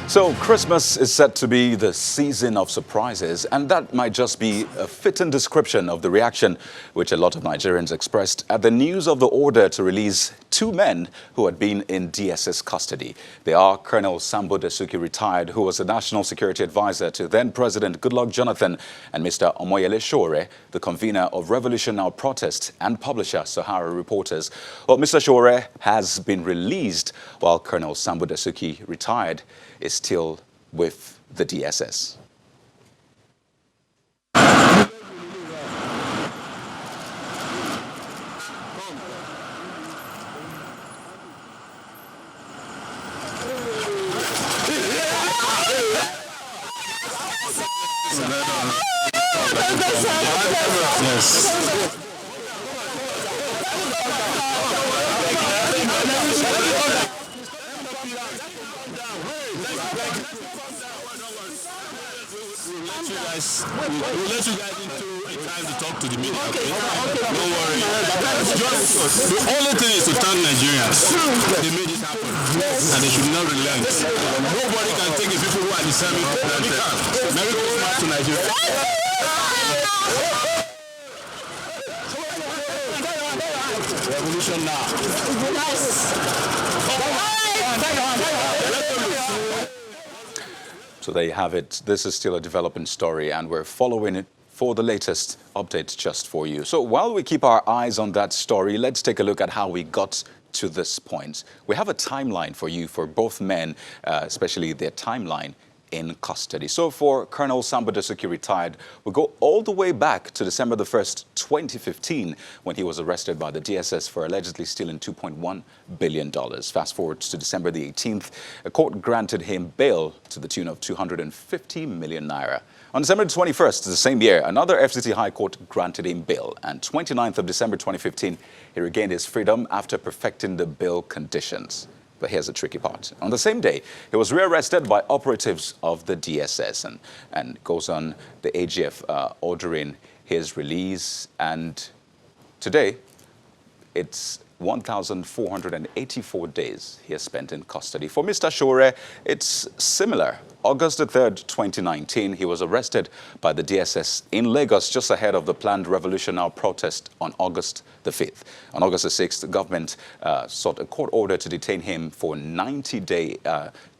So Christmas is set to be the season of surprises, and that might just be a fitting description of the reaction which a lot of Nigerians expressed at the news of the order to release two men who had been in DSS custody. They are Colonel Sambo Dasuki, retired, who was the National Security Advisor to then-President Goodluck Jonathan, and Mr. Omoyele Sowore, the convener of Revolution Now protest and publisher Sowore Reporters. Well, Mr. Sowore has been released, while Colonel Sambo Dasuki, retired, is still with the DSS. Yes. We'll let you guys into a time to talk to the media. Okay? Don't worry. The only thing is to thank Nigerians. They made it happen. And they should not relent. Nobody can take the people who are deserving for granted. Merry Christmas to Nigeria. Revolution now. So there you have it. This is still a developing story, and we're following it for the latest updates just for you. So while we keep our eyes on that story, let's take a look at how we got to this point. We have a timeline for you for both men, especially their timeline in custody. So for Colonel Sambo Dasuki, retired, we'll go all the way back to December the 1st, 2015, when he was arrested by the DSS for allegedly stealing $2.1 billion. Fast forward to December the 18th, a court granted him bail to the tune of 250 million naira. On December 21st, the same year, another FCT High Court granted him bail, and 29th of December 2015, he regained his freedom after perfecting the bail conditions. But here's the tricky part. On the same day, he was rearrested by operatives of the DSS and goes on the AGF ordering his release. And today, it's 1,484 days he has spent in custody. For Mr. Sowore, it's similar. August the 3rd, 2019, he was arrested by the DSS in Lagos just ahead of the planned Revolution Now protest on August the 5th. On August the 6th, the government sought a court order to detain him for 90 days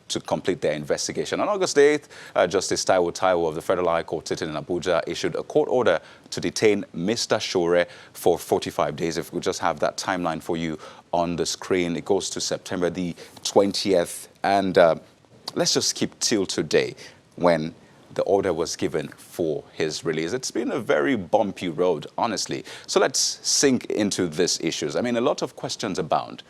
to complete their investigation. On August 8th, Justice Taiwo of the Federal High Court sitting in Abuja issued a court order to detain Mr. Sowore for 45 days. If we just have that timeline for you on the screen, it goes to September the 20th. And let's just keep till today when the order was given for his release. It's been a very bumpy road, honestly. So let's sink into these issues. I mean, a lot of questions abound.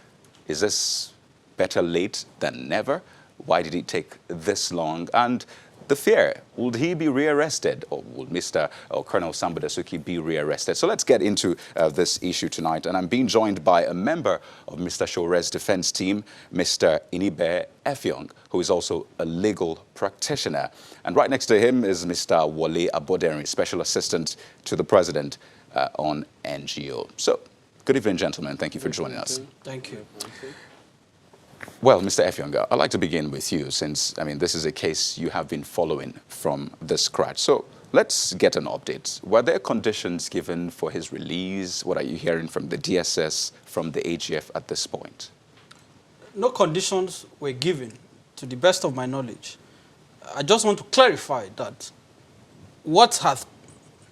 Is this better late than never? Why did it take this long? And the fear, would he be rearrested, or would Colonel Sambo Dasuki be rearrested? So let's get into this issue tonight. And I'm being joined by a member of Mr. Sowore's defense team, Mr. Inibe Effiong, who is also a legal practitioner. And right next to him is Mr. Wole Aboderi, Special Assistant to the President on NGO. So good evening, gentlemen. Thank you for joining us. Thank you. Well, Mr. Effiong, I'd like to begin with you since, I mean, this is a case you have been following from the scratch. So let's get an update. Were there conditions given for his release? What are you hearing from the DSS, from the AGF at this point? No conditions were given, to the best of my knowledge. I just want to clarify that what has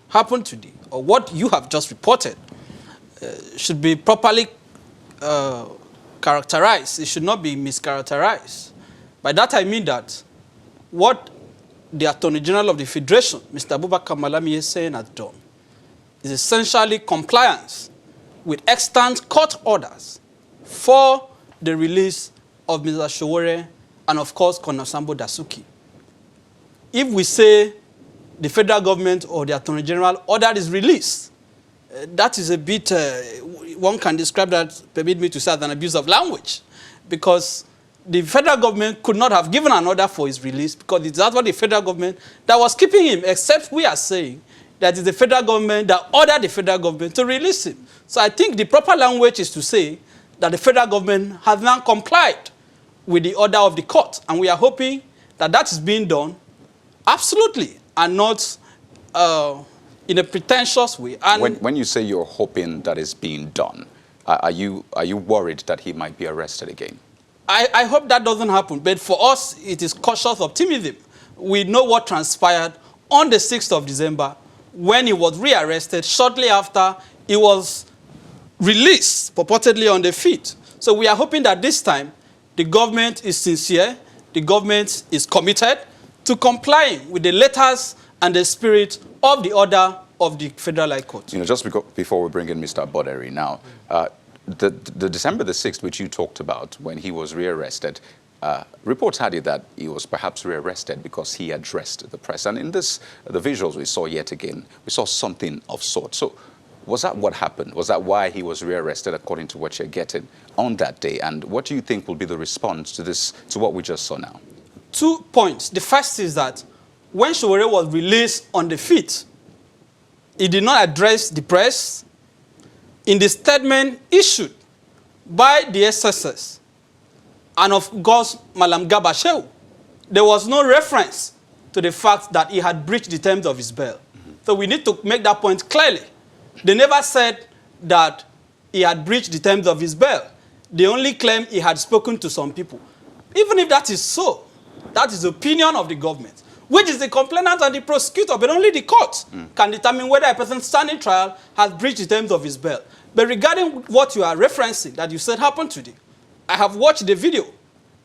happened today, or what you have just reported, should be properly characterized. It should not be mischaracterized. By that I mean that what the Attorney General of the Federation, Mr. Abubakar Malami Hussein, has done is essentially compliance with extant court orders for the release of Mr. Sowore and, of course, Colonel Sambo Dasuki. If we say the federal government or the Attorney General ordered his release, that is a bit, one can describe that, permit me to say, as an abuse of language, because the federal government could not have given an order for his release because it's not what the federal government that was keeping him, except we are saying that it's the federal government that ordered the federal government to release him. So I think the proper language is to say that the federal government has now complied with the order of the court, and we are hoping that is being done, absolutely, and not in a pretentious way. And when you say you're hoping that it's being done, are you worried that he might be arrested again? I hope that doesn't happen. But for us, it is cautious optimism. We know what transpired on the 6th of December when he was rearrested shortly after he was released, purportedly on the feet. So we are hoping that this time the government is sincere, the government is committed to complying with the letters and the spirit of the order of the Federal High Court. You know, just before we bring in Mr. Buhari now, the December the 6th, which you talked about, when he was rearrested, reports had it that he was perhaps rearrested because he addressed the press. And in this, the visuals we saw yet again, we saw something of sort. So was that what happened? Was that why he was rearrested, according to what you're getting on that day? And what do you think will be the response to this, to what we just saw now? 2 points. The first is that when Sowore was released on the feet, he did not address the press. In the statement issued by the SSS and of course Malam Garba Shehu, there was no reference to the fact that he had breached the terms of his bail. So we need to make that point clearly. They never said that he had breached the terms of his bail. They only claimed he had spoken to some people. Even if that is so, that is the opinion of the government, which is the complainant and the prosecutor, but only the court can determine whether a person standing trial has breached the terms of his bail. But regarding what you are referencing, that you said happened today, I have watched the video,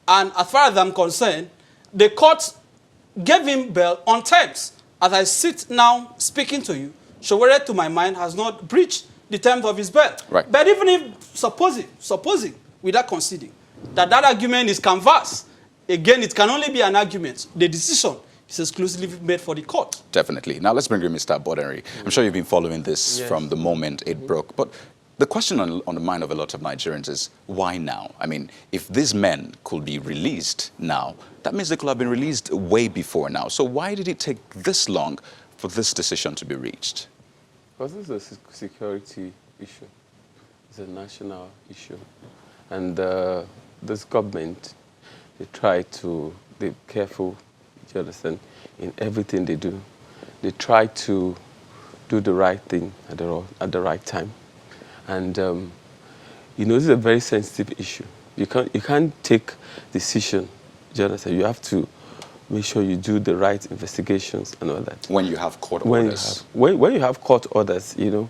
and as far as I'm concerned, the court gave him bail on terms. As I sit now speaking to you, Sowore, to my mind, has not breached the terms of his bail. Right. But even if, supposing, without conceding, that argument is canvassed, again, it can only be an argument. The decision is exclusively made for the court. Definitely. Now let's bring in Mr. Buhari. I'm sure you've been following this from the moment it broke. But the question on the mind of a lot of Nigerians is, why now? I mean, if these men could be released now, that means they could have been released way before now. So why did it take this long for this decision to be reached? Because this is a security issue. It's a national issue. And this government, they try to be careful, you understand, in everything they do. They try to do the right thing at the right time. And, you know, this is a very sensitive issue. You can't take decision, you understand. You have to make sure you do the right investigations and all that. When you have court orders. When you have court orders, you know,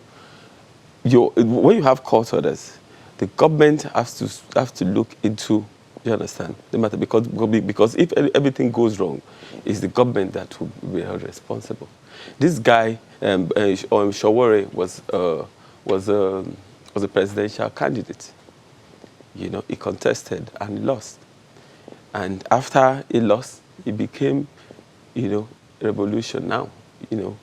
when you have court orders, the government has to look into, you understand, the matter, because if everything goes wrong, it's the government that will be held responsible. This guy, Sowore, was a presidential candidate. You know, he contested and lost. And after he lost, he became, you know, a revolution now, you know.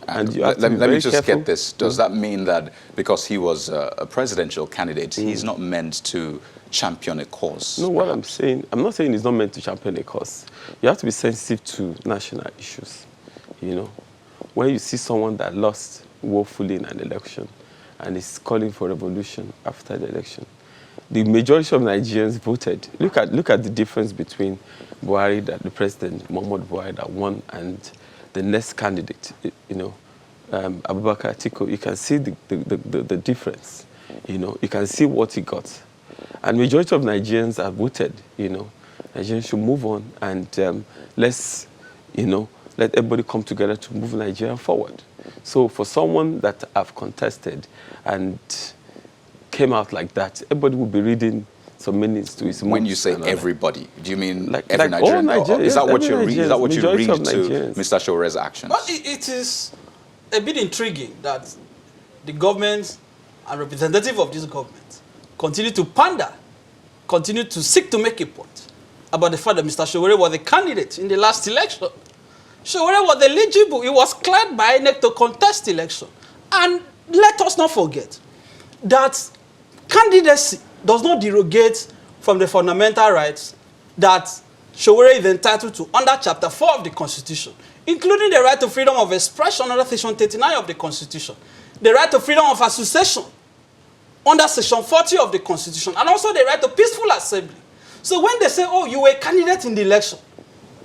And you have to be let me just careful. get this. Does that mean that because he was a presidential candidate, he's not meant to champion a cause? No, what I'm saying, I'm not saying he's not meant to champion a cause. You have to be sensitive to national issues, you know. When you see someone that lost woefully in an election and is calling for revolution after the election, the majority of Nigerians voted. Look at the difference between Buhari, the president, Muhammad Buhari, that won, and the next candidate, you know, Abubakar Atiku. You can see the difference, you know. You can see what he got. And majority of Nigerians have voted, you know. Nigerians should move on and let's, you know, let everybody come together to move Nigeria forward. So for someone that have contested and came out like that, everybody will be reading some meanings to his moves. When you say everybody, do you mean like every Nigerian? Is that what you read? Is that what you read to Nigerians. Mr. Showore's actions? But it is a bit intriguing that the government and representative of this government continue to pander, continue to seek to make a point about the fact that Mr. Sowore was a candidate in the last election. Sowore was eligible. He was cleared by INEC to contest the election. And let us not forget that candidacy does not derogate from the fundamental rights that Sowore is entitled to under Chapter 4 of the Constitution, including the right to freedom of expression under Section 39 of the Constitution, the right to freedom of association under Section 40 of the Constitution, and also the right to peaceful assembly. So when they say, oh, you were a candidate in the election,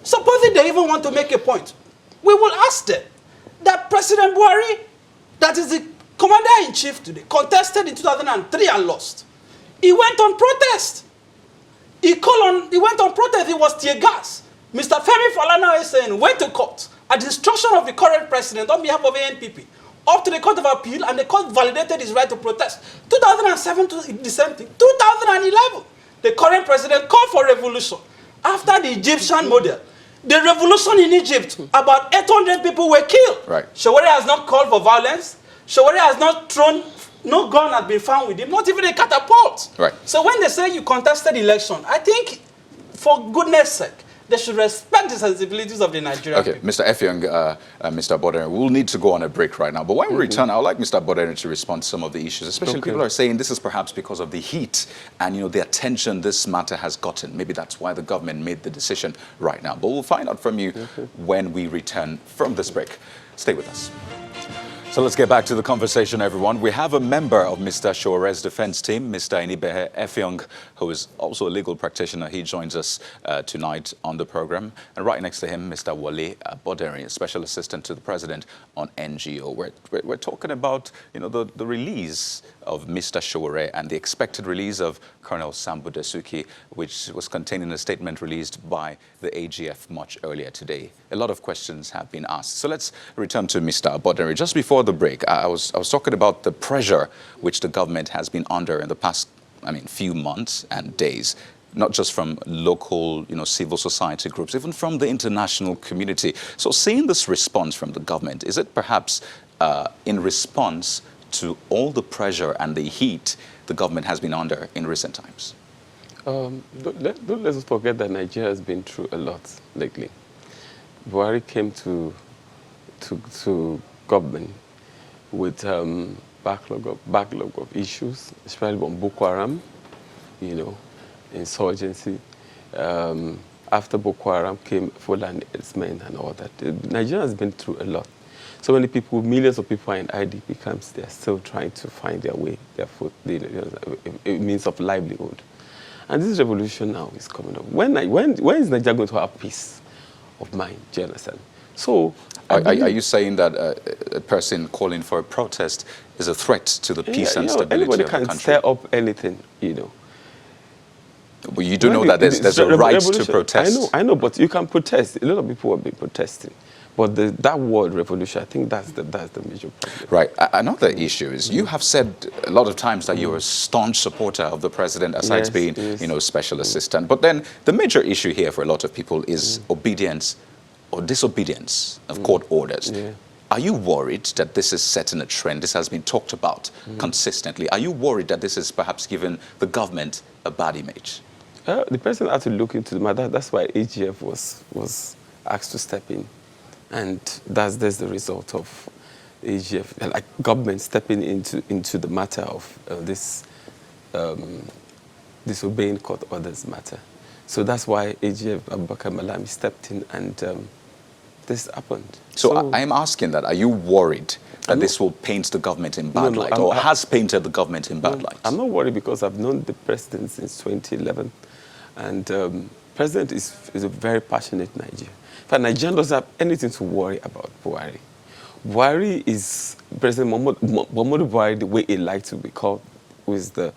Supposing they even want to make a point, we will ask them that President Buhari, that is the commander-in-chief today, contested in 2003 and lost. He went on protest. He went on protest. It was tear gas. Mr. Femi Falana went to court at the instruction of the current president on behalf of ANPP, up to the Court of Appeal, and the court validated his right to protest. 2007, the same thing. 2011, the current president called for revolution. After the Egyptian model, the revolution in Egypt, about 800 people were killed. Right. Sowore has not called for violence. Sowore has not thrown, no gun has been found with him, not even a catapult. Right. So when they say you contested election, I think, for goodness sake, they should respect the sensibilities of the Nigerian Okay, people. Mr. Effiong, Mr. Bodere, we'll need to go on a break right now. But when we return, I would like Mr. Bodere to respond to some of the issues. Especially people are saying this is perhaps because of the heat and, the attention this matter has gotten. Maybe that's why the government made the decision right now. But we'll find out from you when we return from this break. Stay with us. So let's get back to the conversation, everyone. We have a member of Mr. Sowore's defense team, Mr. Enibehe Effiong, who is also a legal practitioner. He joins us tonight on the program. And right next to him, Mr. Wale Bodere, a special assistant to the president on NGO. We're talking about, the release of Mr. Sowore and the expected release of Colonel Sambo Dasuki, which was contained in a statement released by the AGF much earlier today. A lot of questions have been asked. So let's return to Mr. Bodere. Just before the break, I was talking about the pressure which the government has been under in the past, few months and days, not just from local, civil society groups, even from the international community. So seeing this response from the government, is it perhaps in response to all the pressure and the heat the government has been under in recent times? Don't let us forget that Nigeria has been through a lot lately. Buhari came to government with backlog of issues, especially on Boko Haram, insurgency. After Boko Haram came Fulani herdsmen and all that. Nigeria has been through a lot. So many people, millions of people are in IDP camps. They're still trying to find their way, their foot, a means of livelihood. And this revolution now is coming up. When is Nigeria going to have peace of mind? Do you understand? So, are you saying that a person calling for a protest is a threat to the peace and stability of the country? Anybody can stir up anything, Well, you do know that there's a right to protest. I know, but you can protest. A lot of people have been protesting. But that word revolution, I think that's the major problem. Right. Another issue is you have said a lot of times that you're a staunch supporter of the president, aside being, special assistant. But then the major issue here for a lot of people is obedience or disobedience of court orders. Yeah. Are you worried that this is setting a trend? This has been talked about consistently. Are you worried that this is perhaps giving the government a bad image? The president had to look into the matter. That's why AGF was asked to step in. And that's the result of AGF, like government stepping into the matter of this disobeying court orders matter. So that's why AGF Abubakar Malami stepped in and this happened. So I'm asking that, are you worried that this will paint the government in bad light or has painted the government in bad light? I'm not worried because I've known the president since 2011. And president is a very passionate Nigerian. In fact, Nigeria doesn't have anything to worry about Buhari. Buhari is President Muhammadu Buhari, the way he likes to be called, who is the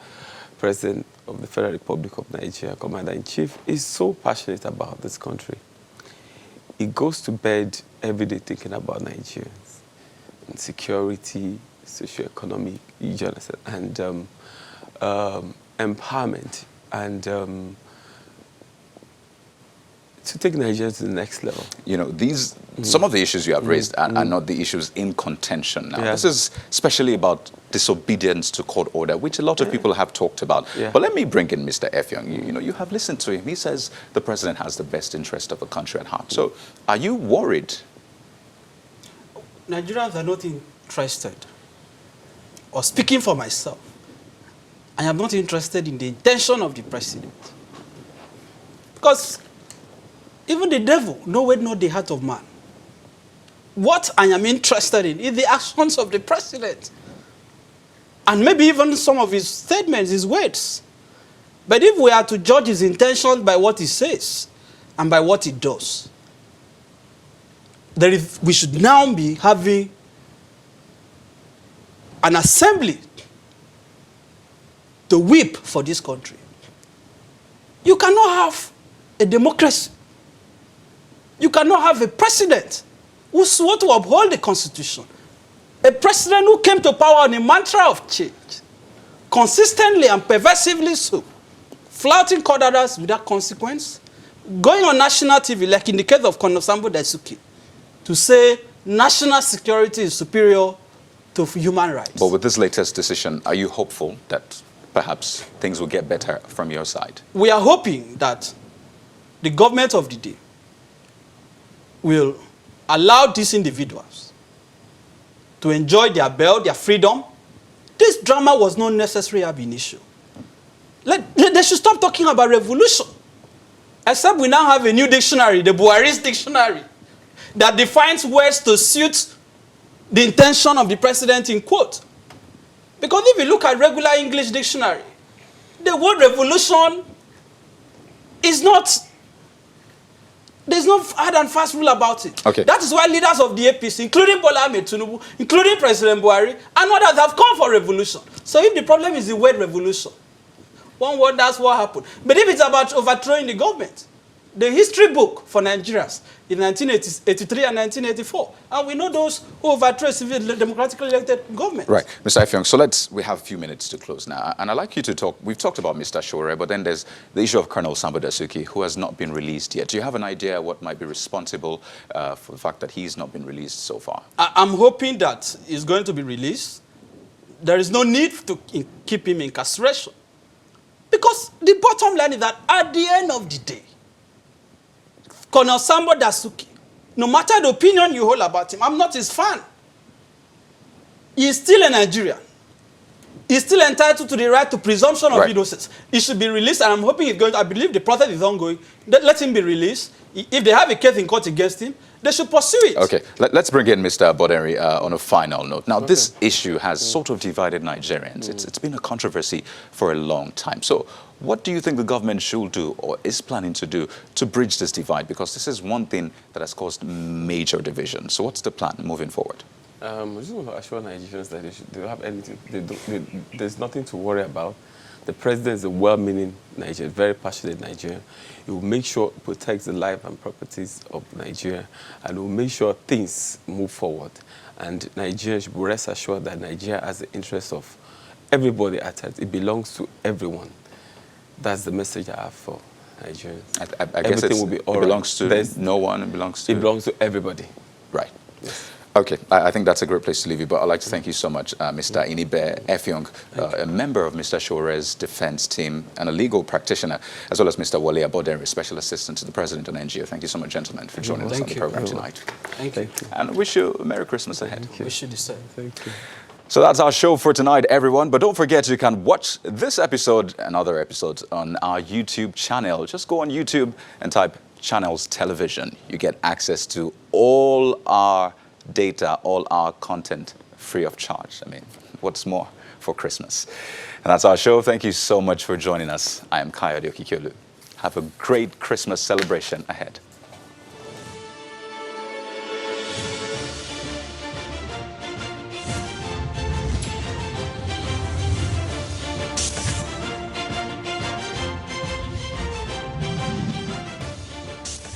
president of the Federal Republic of Nigeria, commander-in-chief, is so passionate about this country. He goes to bed every day thinking about Nigerians, and security, socio-economic, and empowerment, and to take Nigeria to the next level. Some of the issues you have raised are not the issues in contention now. Yeah. This is especially about disobedience to court order, which a lot of people have talked about. Yeah. But let me bring in Mr. Effiong. You have listened to him. He says the president has the best interest of the country at heart. So are you worried? Nigerians are not interested, or speaking for myself, I am not interested in the intention of the president. Because even the devil knoweth not the heart of man. What I am interested in is the actions of the president. And maybe even some of his statements, his words. But if we are to judge his intentions by what he says and by what he does, we should now be having an assembly to whip for this country. You cannot have a democracy. You cannot have a president who swore to uphold the Constitution. A president who came to power on a mantra of change, consistently and perversively so, flouting court orders without consequence, going on national TV, like in the case of Colonel Sambo Daisuke, to say national security is superior to human rights. But with this latest decision, are you hopeful that perhaps things will get better from your side? We are hoping that the government of the day will allow these individuals to enjoy their bail, their freedom. This drama was not necessary ab initio. They should stop talking about revolution. Except we now have a new dictionary, the Buhari's dictionary, that defines words to suit the intention of the president in quote. Because if you look at regular English dictionary, the word revolution is not, there's no hard and fast rule about it. Okay. That is why leaders of the APC, including Bola Ahmed Tinubu, including President Buhari, and others have called for revolution. So if the problem is the word revolution, one word, that's what happened. But if it's about overthrowing the government, the history book for Nigerians in 1983 and 1984, and we know those who overthrew civil democratically elected government. Right, Mr. Ifeong, so we have a few minutes to close now. And I'd like you to talk, we've talked about Mr. Sowore, but then there's the issue of Colonel Sambo Daisuke, who has not been released yet. Do you have an idea what might be responsible for the fact that he's not been released so far? I'm hoping that he's going to be released. There is no need to keep him in incarceration. Because the bottom line is that at the end of the day, Colonel Sambo Daisuke, no matter the opinion you hold about him, I'm not his fan. He is still a Nigerian. He's still entitled to the right to presumption of innocence. He should be released, and I'm hoping he's going to, I believe the process is ongoing. Let him be released. If they have a case in court against him, they should pursue it. Okay, let's bring in Mr. Boderi on a final note. Now, this issue has sort of divided Nigerians. It's been a controversy for a long time. So what do you think the government should do or is planning to do to bridge this divide? Because this is one thing that has caused major division. So what's the plan moving forward? I just want to assure Nigerians that they don't have anything, there's nothing to worry about. The president is a well-meaning Nigerian, very passionate Nigerian. He will make sure it protects the life and properties of Nigeria, and will make sure things move forward. And Nigerians should rest assured that Nigeria has the interest of everybody at heart. It belongs to everyone. That's the message I have for Nigerians. I guess everything will be all it belongs to There's, no one, it belongs to... It belongs to everybody. Right. Yes. Okay, I think that's a great place to leave you, but I'd like to thank you so much, Mr. Inibe Effiong, a member of Mr. Showore's defense team and a legal practitioner, as well as Mr. Wale Abodere, Special Assistant to the President on NGO. Thank you so much, gentlemen, for joining us on the program tonight. Thank you. And wish you a Merry Christmas ahead. Wish you the same. Thank you. So that's our show for tonight, everyone. But don't forget, you can watch this episode and other episodes on our YouTube channel. Just go on YouTube and type Channels Television. You get access to all our data, all our content free of charge. I mean, what's more for Christmas? And that's our show. Thank you so much for joining us. I am Kayode Okikiolu. Have a great Christmas celebration ahead.